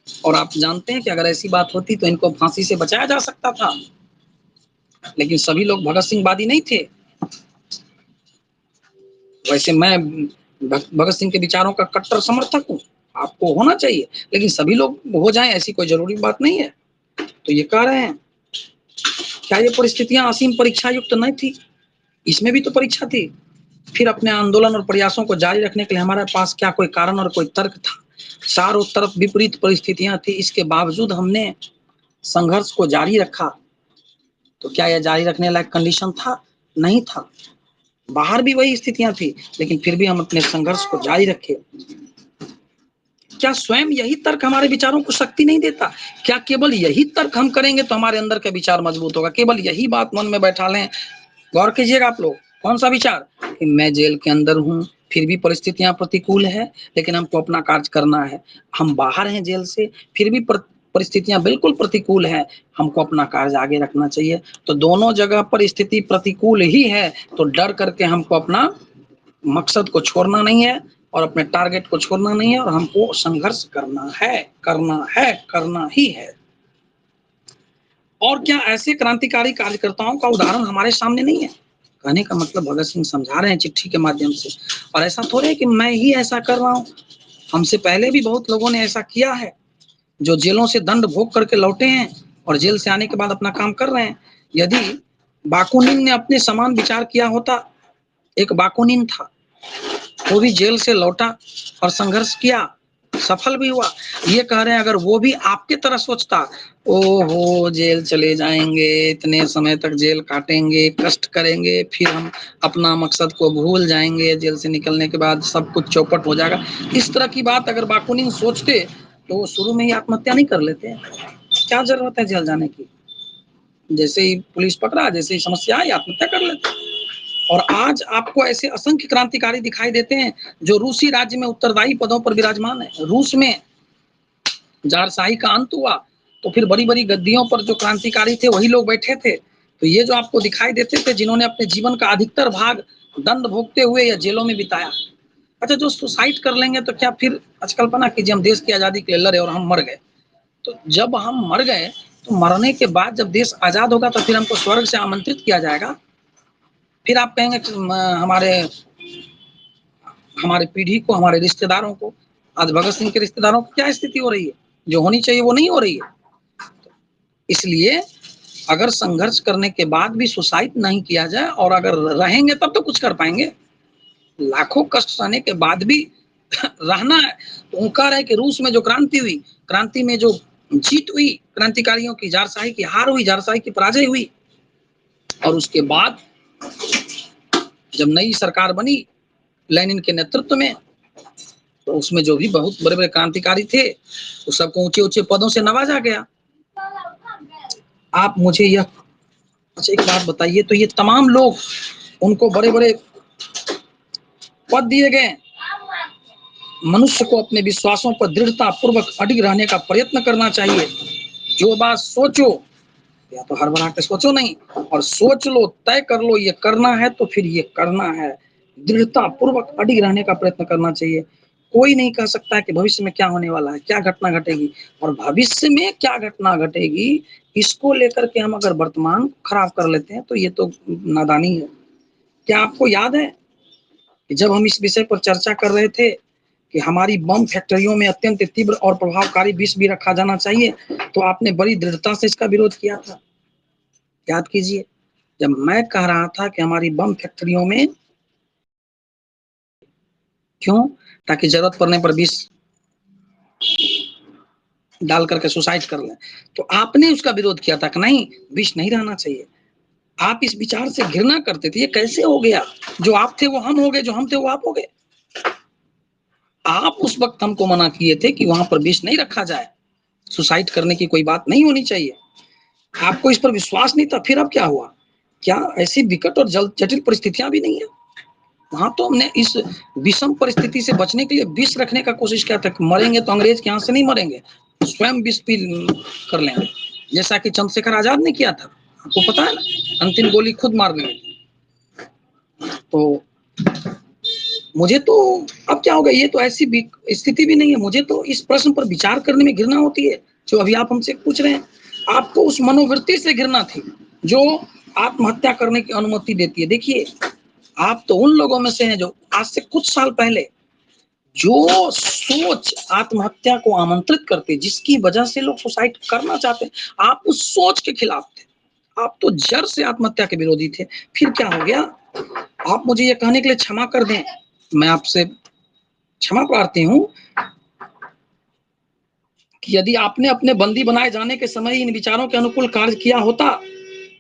और आप जानते हैं कि अगर ऐसी बात होती तो इनको फांसी से बचाया जा सकता था, लेकिन सभी लोग भगत सिंह वादी नहीं थे। वैसे मैं भगत सिंह के विचारों का कट्टर समर्थक हूँ, आपको होना चाहिए, लेकिन सभी लोग हो जाएं ऐसी कोई जरूरी बात नहीं है। तो ये कह रहे हैं, क्या ये परिस्थितियां असीम परीक्षा युक्त नहीं थी? इसमें भी तो परीक्षा थी। फिर अपने आंदोलन और प्रयासों को जारी रखने के लिए हमारे पास क्या कोई कारण और कोई तर्क था? चारों तरफ विपरीत परिस्थितियां थी, इसके बावजूद हमने संघर्ष को जारी रखा। तो क्या यह जारी रखने लायक कंडीशन था? नहीं था। बाहर भी वही स्थितियां थी, लेकिन फिर भी हम अपने संघर्ष को जारी रखे। क्या स्वयं यही तर्क हमारे विचारों को शक्ति नहीं देता? क्या केवल यही तर्क हम करेंगे तो हमारे अंदर का विचार मजबूत होगा? केवल यही बात मन में बैठा लें, गौर कीजिएगा आप लोग, कौन सा विचार कि मैं जेल के अंदर हूँ, फिर भी परिस्थितियां प्रतिकूल है, लेकिन हमको अपना कार्य करना है। हम बाहर हैं जेल से, फिर भी परिस्थितियां बिल्कुल प्रतिकूल है, हमको अपना कार्य आगे रखना चाहिए। तो दोनों जगह पर स्थिति प्रतिकूल ही है, तो डर करके हमको अपना मकसद को छोड़ना नहीं है और अपने टारगेट को छोड़ना नहीं है, और हमको संघर्ष करना है, करना है, करना ही है। और क्या ऐसे क्रांतिकारी कार्यकर्ताओं का उदाहरण हमारे सामने नहीं है? कहने का मतलब भगत सिंह समझा रहे हैं चिट्ठी के माध्यम से, और ऐसा थोड़े कि मैं ही ऐसा कर रहा हूँ, हमसे पहले भी बहुत लोगों ने ऐसा किया है, जो जेलों से दंड भोग करके लौटे हैं और जेल से आने के बाद अपना काम कर रहे हैं। यदि बाकुनिन ने अपने समान विचार किया होता, एक बाकुनिन था, वो भी जेल से लौटा और संघर्ष किया, सफल भी हुआ। ये कह रहे हैं अगर वो भी आपके तरह सोचता, ओहो जेल चले जाएंगे, इतने समय तक जेल काटेंगे, कष्ट करेंगे, फिर हम अपना मकसद को भूल जाएंगे, जेल से निकलने के बाद सब कुछ चौपट हो जाएगा, इस तरह की बात अगर बाकुनिन सोचते तो वो शुरू में ही आत्महत्या नहीं कर लेते? क्या जरूरत है जेल जाने की? जैसे ही पुलिस पकड़ा, जैसे ही समस्या आई, आत्महत्या कर लेते। और आज आपको ऐसे असंख्य क्रांतिकारी दिखाई देते हैं जो रूसी राज्य में उत्तरदायी पदों पर विराजमान है। रूस में जारशाही का अंत हुआ तो फिर बड़ी बड़ी गद्दियों पर जो क्रांतिकारी थे वही लोग बैठे थे। तो ये जो आपको दिखाई देते थे, जिन्होंने अपने जीवन का अधिकतर भाग दंड भोगते हुए या जेलों में बिताया, अच्छा जो सुसाइड कर लेंगे तो क्या फिर कल्पना कीजिए हम देश की आजादी के लिए लड़े और हम मर गए, तो जब हम मर गए तो मरने के बाद जब देश आजाद होगा तो फिर हमको स्वर्ग से आमंत्रित किया जाएगा? फिर आप कहेंगे कि हमारे हमारे पीढ़ी को, हमारे रिश्तेदारों को, आज भगत सिंह के रिश्तेदारों की क्या स्थिति हो रही है? जो होनी चाहिए वो नहीं हो रही है। इसलिए अगर संघर्ष करने के बाद भी सुसाइड नहीं किया जाए और अगर रहेंगे तब तो कुछ कर पाएंगे। लाखों कष्ट सहने के बाद भी रहना है। तो वो कह रहे कि रूस में जो क्रांति हुई, क्रांति में जो जीत हुई, क्रांतिकारियों की जारशाही की हार हुई, जारशाही की पराजय हुई, और उसके बाद जब नई सरकार बनी लेनिन के नेतृत्व में, तो उसमें जो भी बहुत बड़े बड़े क्रांतिकारी थे उस सबको ऊंचे ऊंचे पदों से नवाजा गया। आप मुझे यह अच्छा एक बात बताइए, तो ये तमाम लोग, उनको बड़े बड़े पद दिए गए। मनुष्य को अपने विश्वासों पर दृढ़ता पूर्वक अडिग रहने का प्रयत्न करना चाहिए। जो बात सोचो, या तो हड़बड़ा के सोचो नहीं, और सोच लो, तय कर लो ये करना है तो फिर ये करना है। दृढ़ता पूर्वक अडिग रहने का प्रयत्न करना चाहिए। कोई नहीं कह सकता है कि भविष्य में क्या होने वाला है, क्या घटना घटेगी, और भविष्य में क्या घटना घटेगी इसको लेकर के हम अगर वर्तमान खराब कर लेते हैं तो ये तो नादानी है। क्या आपको याद है कि जब हम इस विषय पर चर्चा कर रहे थे कि हमारी बम फैक्ट्रियों में अत्यंत तीव्र और प्रभावकारी विष भी रखा जाना चाहिए, तो आपने बड़ी दृढ़ता से इसका विरोध किया था, याद कीजिए। जब मैं कह रहा था कि हमारी बम फैक्ट्रियों में, क्यों? ताकि जरूरत पड़ने पर विष डाल करके सुसाइड कर लें, तो आपने उसका विरोध किया था कि नहीं, विष नहीं रहना चाहिए। आप इस विचार से घृणा करते थे। ये कैसे हो गया? जो आप थे वो हम हो गए, जो हम थे वो आप हो गए। आप उस वक्त हमको मना किए थे कि वहां पर विष नहीं रखा जाए, सुसाइड करने की कोई बात नहीं होनी चाहिए। आपको इस पर विश्वास नहीं था। फिर अब क्या हुआ? क्या ऐसी विकट और जटिल परिस्थितियां भी नहीं है? वहां तो हमने इस विषम परिस्थिति से बचने के लिए विष रखने का कोशिश किया था कि मरेंगे तो अंग्रेज के यहाँ से नहीं मरेंगे, स्वयं विष पी कर लेंगे, जैसा कि चंद्रशेखर आजाद ने किया था। आपको पता है ना, अंतिम गोली खुद मार ली। तो मुझे तो अब क्या होगा, ये तो ऐसी स्थिति भी नहीं है। मुझे तो इस प्रश्न पर विचार करने में घृणा होती है जो अभी आप हमसे पूछ रहे हैं। आपको उस मनोवृत्ति से घृणा थी जो आत्महत्या करने की अनुमति देती है। देखिए, आप तो उन लोगों में से हैं जो आज से कुछ साल पहले जो सोच आत्महत्या को आमंत्रित करते, जिसकी वजह से लोग सुसाइड करना चाहते, आप उस सोच के खिलाफ थे। आप तो जड़ से आत्महत्या के विरोधी थे। फिर क्या हो गया? आप मुझे ये कहने के लिए क्षमा कर दें, मैं आपसे क्षमा प्रार्थी हूं कि यदि आपने अपने बंदी बनाए जाने के समय इन विचारों के अनुकूल कार्य किया होता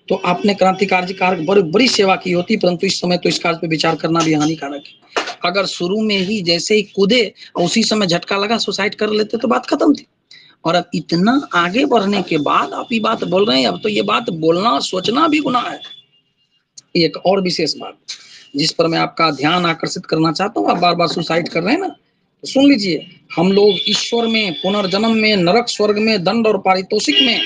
तो आपने क्रांतिकारी कारक बड़ी बड़ी सेवा की होती, परंतु इस समय तो इस कार्य पे विचार करना भी हानिकारक है। अगर शुरू में ही जैसे ही कूदे उसी समय झटका लगा सुसाइड कर लेते तो बात खत्म थी। और अब इतना आगे बढ़ने के बाद आप ये बात बोल रहे हैं, अब तो ये बात बोलना सोचना भी गुनाह है। एक और विशेष बात जिस पर मैं आपका ध्यान आकर्षित करना चाहता हूँ, आप बार बार सुसाइड कर रहे हैं ना, तो सुन लीजिए, हम लोग ईश्वर में, पुनर्जन्म में, नरक स्वर्ग में, दंड और पारितोषिक में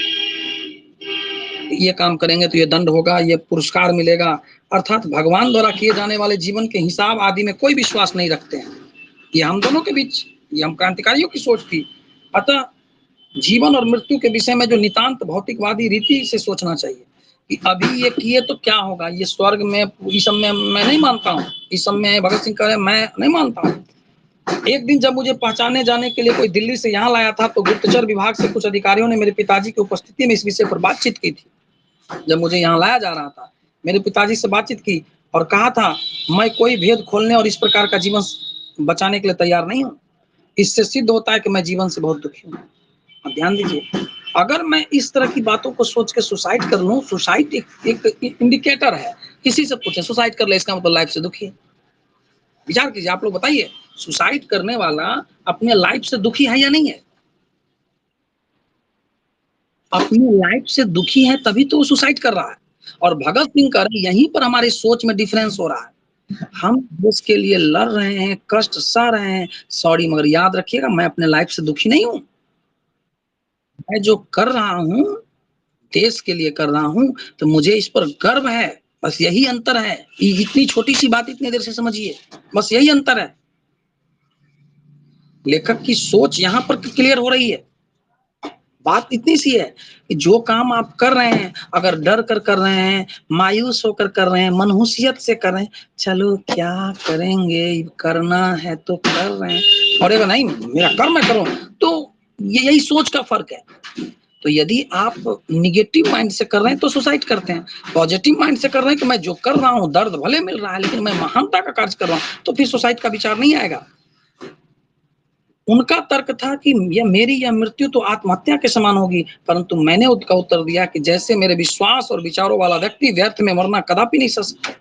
ये काम करेंगे तो ये दंड होगा, ये पुरस्कार मिलेगा, अर्थात भगवान द्वारा किए जाने वाले जीवन के हिसाब आदि में कोई विश्वास नहीं रखते हैं। ये हम दोनों के बीच, ये हम क्रांतिकारियों की सोच थी। अतः जीवन और मृत्यु के विषय में जो नितांत भौतिकवादी रीति से सोचना चाहिए कि अभी ये किए तो क्या होगा, ये स्वर्ग में, इस सब में मैं नहीं मानता हूँ। इस सब में भगत सिंह कह रहे मैं नहीं मानता हूँ। एक दिन जब मुझे पहचाने जाने के लिए कोई दिल्ली से यहाँ लाया था, तो गुप्तचर विभाग से कुछ अधिकारियों ने मेरे पिताजी की उपस्थिति में इस विषय पर बातचीत की थी। जब मुझे यहाँ लाया जा रहा था, मेरे पिताजी से बातचीत की और कहा था मैं कोई भेद खोलने और इस प्रकार का जीवन बचाने के लिए तैयार नहीं हूँ। इससे सिद्ध होता है कि मैं जीवन से बहुत दुखी हूँ। अब ध्यान दीजिए, अगर मैं इस तरह की बातों को सोच के सुसाइड कर लूं, सुसाइड एक इंडिकेटर है। किसी से पूछे सुसाइड कर ले, इसका मतलब लाइफ से दुखी है। विचार कीजिए, आप लोग बताइए, सुसाइड करने वाला अपने लाइफ से दुखी है या नहीं है? अपनी लाइफ से दुखी है तभी तो वो सुसाइड कर रहा है। और भगत सिंह कर, यहीं पर हमारी सोच में डिफरेंस हो रहा है। हम देश के लिए लड़ रहे हैं, कष्ट सह रहे हैं, सॉरी, मगर याद रखिएगा मैं अपने लाइफ से दुखी नहीं हूँ। मैं जो कर रहा हूँ देश के लिए कर रहा हूँ, तो मुझे इस पर गर्व है। बस यही अंतर है। इतनी छोटी सी बात इतनी देर से समझिए, बस यही अंतर है। लेखक की सोच यहाँ पर क्लियर हो रही है। बात इतनी सी है कि जो काम आप कर रहे हैं, अगर डर कर रहे हैं, मायूस होकर कर रहे हैं, मनहूसियत से कर रहे हैं, चलो क्या करेंगे, करना है तो कर रहे हैं, और अगर नहीं मेरा कर्म मैं करूं, तो यही सोच का फर्क है। तो यदि आप निगेटिव माइंड से कर रहे हैं तो सुसाइड करते हैं, पॉजिटिव माइंड से कर रहे हैं कि मैं जो कर रहा हूँ दर्द भले मिल रहा है लेकिन मैं महानता का कार्य कर रहा हूँ, तो फिर सुसाइड का विचार नहीं आएगा। उनका तर्क था कि ये मेरी यह मृत्यु तो आत्महत्या के समान होगी, परंतु मैंने उसका उत्तर दिया कि जैसे मेरे विश्वास और विचारों वाला व्यक्ति व्यर्थ में मरना कदापि नहीं सह सकता।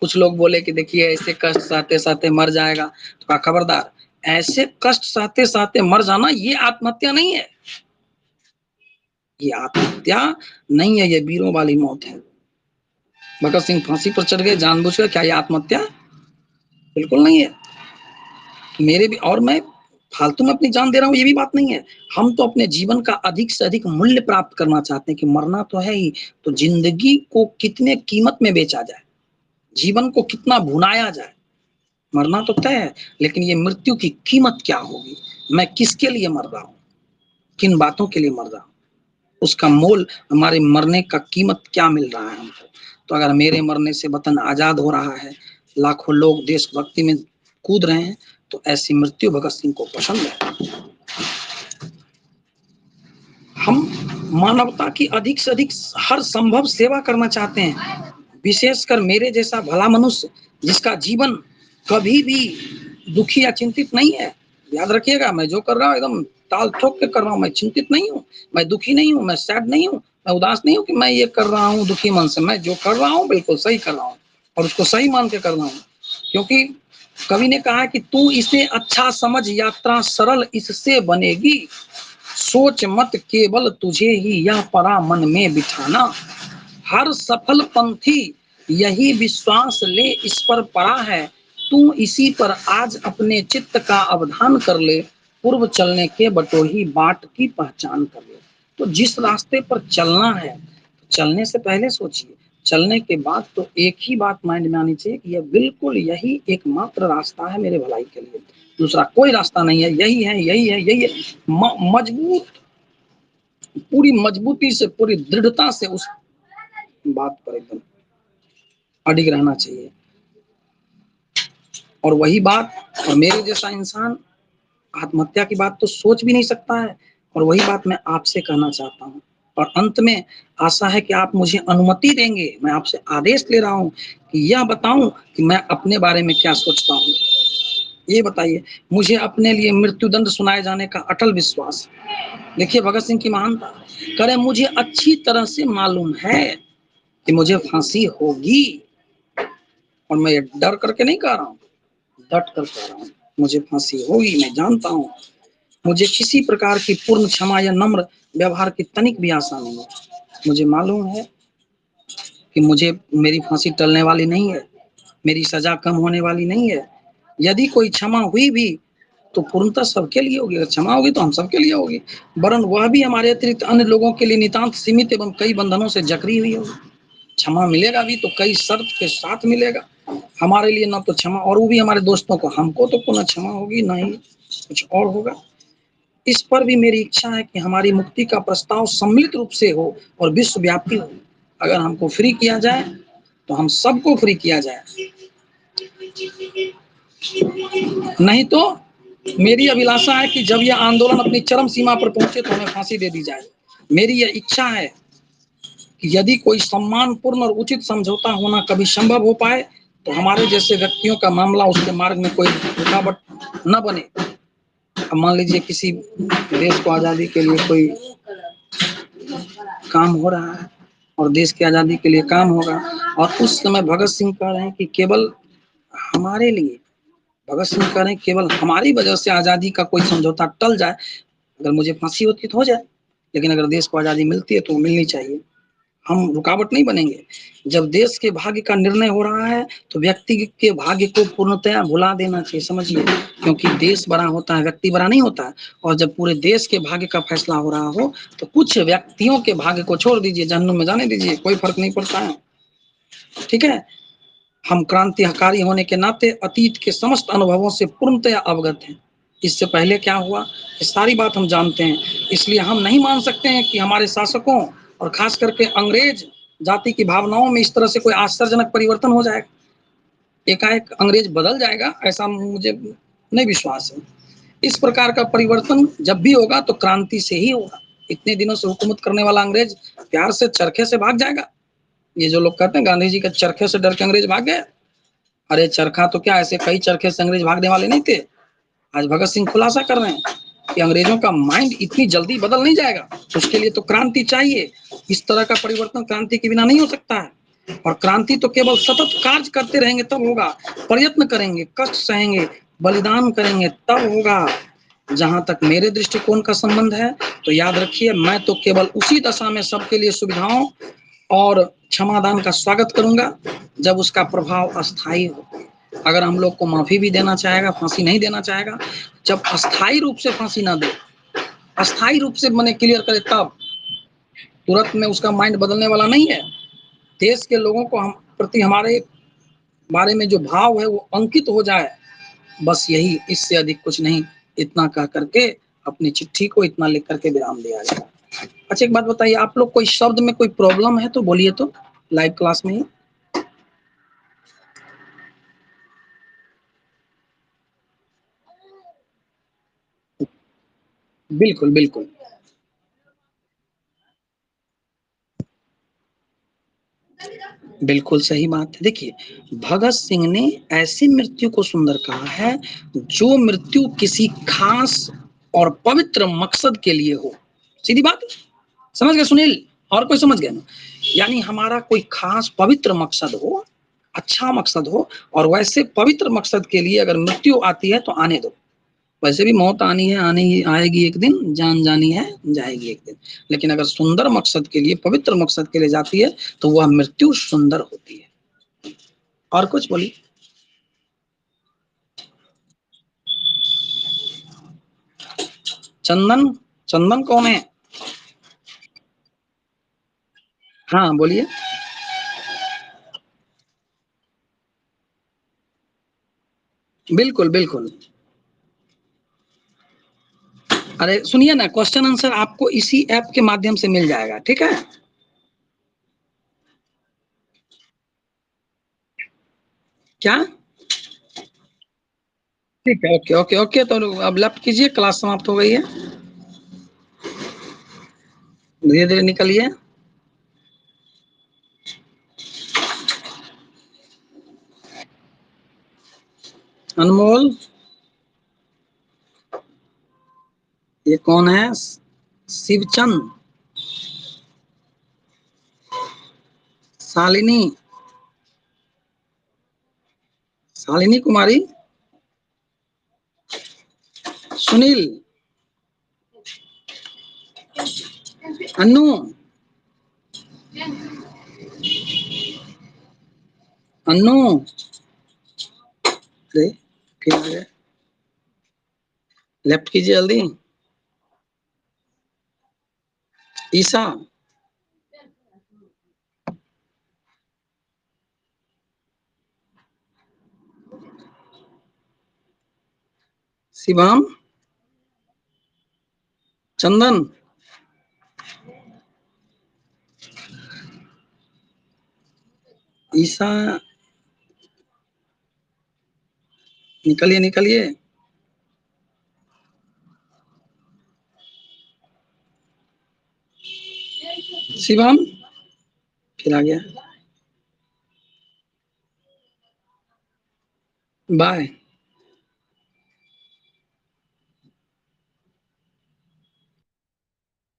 कुछ लोग बोले कि देखिए ऐसे कष्ट सहते सहते मर जाएगा, तो कहा खबरदार, ऐसे कष्ट सहते सहते मर जाना ये आत्महत्या नहीं है, ये आत्महत्या नहीं है, ये वीरों वाली मौत है। भगत सिंह फांसी पर चढ़ गए जानबूझकर, क्या ये आत्महत्या? बिल्कुल नहीं है। मेरे भी, और मैं फालतू में अपनी जान दे रहा हूँ ये भी बात नहीं है। हम तो अपने जीवन का अधिक से अधिक मूल्य प्राप्त करना चाहते हैं कि मरना तो है ही, तो जिंदगी को कितने कीमत में बेचा जाए, जीवन को कितना भुनाया जाए। मरना तो तय है, लेकिन ये मृत्यु की कीमत क्या होगी, मैं किसके लिए मर रहा हूँ, किन बातों के लिए मर रहा हूँ, उसका मोल, हमारे मरने का कीमत क्या मिल रहा है हमको। तो अगर मेरे मरने से वतन आजाद हो रहा है, लाखों लोग देशभक्ति में कूद रहे हैं, तो ऐसी मृत्यु भगत सिंह को पसंद है। हम मानवता की अधिक से अधिक हर संभव सेवा करना चाहते हैं, विशेषकर मेरे जैसा भला मनुष्य जिसका जीवन कभी भी दुखी या चिंतित नहीं है। याद रखिएगा, मैं जो कर रहा हूँ एकदम ताल ठोक के कर रहा हूँ, मैं चिंतित नहीं हूँ, मैं दुखी नहीं हूँ, मैं सैड नहीं हूँ, मैं उदास नहीं हूँ कि मैं ये कर रहा हूँ दुखी मन से। मैं जो कर रहा हूँ बिल्कुल सही कर रहा हूँ और उसको सही मान के कर रहा हूँ, क्योंकि कवि ने कहा कि तू इसे अच्छा समझ, यात्रा सरल इससे बनेगी, सोच मत केवल तुझे ही यह परा मन में बिठाना, हर सफल पंथी यही विश्वास ले इस पर पड़ा है, तू इसी पर आज अपने चित्त का अवधान कर ले, पूर्व चलने के बटोही बाट की पहचान कर ले। तो जिस रास्ते पर चलना है, चलने से पहले सोचिए, चलने के बाद तो एक ही बात माइंड में आनी चाहिए कि यह बिल्कुल यही एकमात्र रास्ता है मेरे भलाई के लिए, दूसरा कोई रास्ता नहीं है, यही है यही है यही है। मजबूत, पूरी मजबूती से, पूरी दृढ़ता से उस बात पर एकदम अडिग रहना चाहिए। और वही बात, और मेरे जैसा इंसान आत्महत्या की बात तो सोच भी नहीं सकता है, और वही बात मैं आपसे कहना चाहता हूँ। और अंत में आशा है कि आप मुझे अनुमति देंगे, मैं आपसे आदेश ले रहा हूँ कि यह बताऊं कि मैं अपने बारे में क्या सोचता हूँ। ये बताइए, मुझे अपने लिए मृत्युदंड सुनाए जाने का अटल विश्वास। देखिए भगत सिंह की महानता, करे मुझे अच्छी तरह से मालूम है कि मुझे फांसी होगी, और मैं डर करके नहीं कह रहा हूँ, डट कर कह रहा हूँ, मुझे फांसी होगी। मैं जानता हूँ मुझे किसी प्रकार की पूर्ण क्षमा या नम्र व्यवहार की तनिक भी आशा नहीं है। मुझे मालूम है कि मुझे मेरी फांसी टलने वाली नहीं है, मेरी सजा कम होने वाली नहीं है। यदि कोई क्षमा हुई भी तो पूर्णतः सबके लिए होगी, अगर क्षमा होगी तो हम सबके लिए होगी, वरन वह भी हमारे अतिरिक्त अन्य लोगों के लिए नितांत सीमित एवं कई बंधनों से जकड़ी हुई होगी। क्षमा मिलेगा भी तो कई शर्त के साथ मिलेगा हमारे लिए, ना तो क्षमा, और वो भी हमारे दोस्तों को, हमको तो पुनः क्षमा होगी, ना ही कुछ और होगा। इस पर भी मेरी इच्छा है कि हमारी मुक्ति का प्रस्ताव सम्मिलित रूप से हो और विश्वव्यापी हो। अगर हमको फ्री किया जाए तो हम सबको फ्री किया जाए, नहीं तो मेरी अभिलाषा है कि जब यह आंदोलन अपनी चरम सीमा पर पहुंचे तो हमें फांसी दे दी जाए। मेरी यह इच्छा है कि यदि कोई सम्मानपूर्ण और उचित समझौता होना कभी संभव हो पाए तो हमारे जैसे व्यक्तियों का मामला उसके मार्ग में कोई रुकावट न बने। अब मान लीजिए किसी देश को आज़ादी के लिए कोई काम हो रहा है और देश की आज़ादी के लिए काम होगा, और उस समय भगत सिंह कह रहे हैं कि केवल हमारे लिए, भगत सिंह कह रहे हैं केवल हमारी वजह से आज़ादी का कोई समझौता टल जाए, अगर मुझे फांसी होती तो हो जाए, लेकिन अगर देश को आज़ादी मिलती है तो वो मिलनी चाहिए, हम रुकावट नहीं बनेंगे। जब देश के भाग्य का निर्णय हो रहा है तो व्यक्ति के भाग्य को पूर्णतया भुला देना चाहिए, समझिए, क्योंकि देश बड़ा होता है, व्यक्ति बड़ा नहीं होता है। और जब पूरे देश के भाग्य का फैसला हो रहा हो तो कुछ व्यक्तियों के भाग्य को छोड़ दीजिए, जहन्नुम में जाने दीजिए, कोई फर्क नहीं पड़ता है, ठीक है। हम क्रांतिकारी होने के नाते अतीत के समस्त अनुभवों से पूर्णतया अवगत हैं। इससे पहले क्या हुआ ये सारी बात हम जानते हैं, इसलिए हम नहीं मान सकते हैं कि हमारे शासकों और खास करके अंग्रेज जाति की भावनाओं में इस तरह से कोई आश्चर्यजनक परिवर्तन हो जाएगा, एकाएक अंग्रेज बदल जाएगा, ऐसा मुझे नहीं विश्वास है। इस प्रकार का परिवर्तन जब भी होगा तो क्रांति से ही होगा। इतने दिनों से हुकूमत करने वाला अंग्रेज प्यार से चरखे से भाग जाएगा? ये जो लोग कहते हैं गांधी जी के चरखे से डर के अंग्रेज भाग गए, अरे चरखा तो क्या, ऐसे कई चरखे से अंग्रेज भागने वाले नहीं थे। आज भगत सिंह खुलासा कर रहे हैं कि अंग्रेजों का माइंड इतनी जल्दी बदल नहीं जाएगा, उसके लिए तो क्रांति चाहिए। इस तरह का परिवर्तन क्रांति के बिना नहीं हो सकता है, और क्रांति तो केवल सतत कार्य करते रहेंगे तब होगा, प्रयत्न करेंगे, कष्ट सहेंगे, बलिदान करेंगे तब होगा। जहां तक मेरे दृष्टिकोण का संबंध है तो याद रखिए, मैं तो केवल उसी दशा में सबके लिए सुविधाओं और क्षमादान का स्वागत करूंगा जब उसका प्रभाव अस्थायी हो। अगर हम लोग को माफी भी देना चाहेगा, फांसी नहीं देना चाहेगा, जब अस्थायी रूप से फांसी ना दे, अस्थायी रूप से मैंने क्लियर करे तब, तुरंत में उसका माइंड बदलने वाला नहीं है। देश के लोगों को हम प्रति हमारे बारे में जो भाव है वो अंकित हो जाए, बस यही, इससे अधिक कुछ नहीं। इतना कह करके अपनी चिट्ठी को इतना लिख करके विराम दिया जाए। अच्छा एक बात बताइए, आप लोग कोई शब्द में कोई प्रॉब्लम है तो बोलिए, तो लाइव क्लास में ही। बिल्कुल बिल्कुल बिल्कुल सही बात है। देखिए, भगत सिंह ने ऐसी मृत्यु को सुंदर कहा है जो मृत्यु किसी खास और पवित्र मकसद के लिए हो। सीधी बात, समझ गए सुनील? और कोई समझ गया ना? यानी हमारा कोई खास पवित्र मकसद हो, अच्छा मकसद हो, और वैसे पवित्र मकसद के लिए अगर मृत्यु आती है तो आने दो। वैसे भी मौत आनी है, आने ही आएगी एक दिन, जान जानी है, जाएगी एक दिन। लेकिन अगर सुंदर मकसद के लिए, पवित्र मकसद के लिए जाती है तो वह मृत्यु सुंदर होती है। और कुछ बोलिए। चंदन, चंदन कौन है? हाँ बोलिए। बिल्कुल बिल्कुल। अरे सुनिए ना, क्वेश्चन आंसर आपको इसी ऐप के माध्यम से मिल जाएगा, ठीक है? क्या? ठीक है, ओके ओके ओके, तो अब लेफ्ट कीजिए, क्लास समाप्त हो गई है, धीरे धीरे निकलिए। अनमोल, ये कौन है? शिवचंद, शालिनी, शालिनी कुमारी, सुनील, अन्नू, अन्नू, अरे क्या है, लेफ्ट कीजिए जल्दी। ईसा, शिवम, चंदन, ईसा, निकलिए निकलिए। शिवम फिर आ गया, बाय।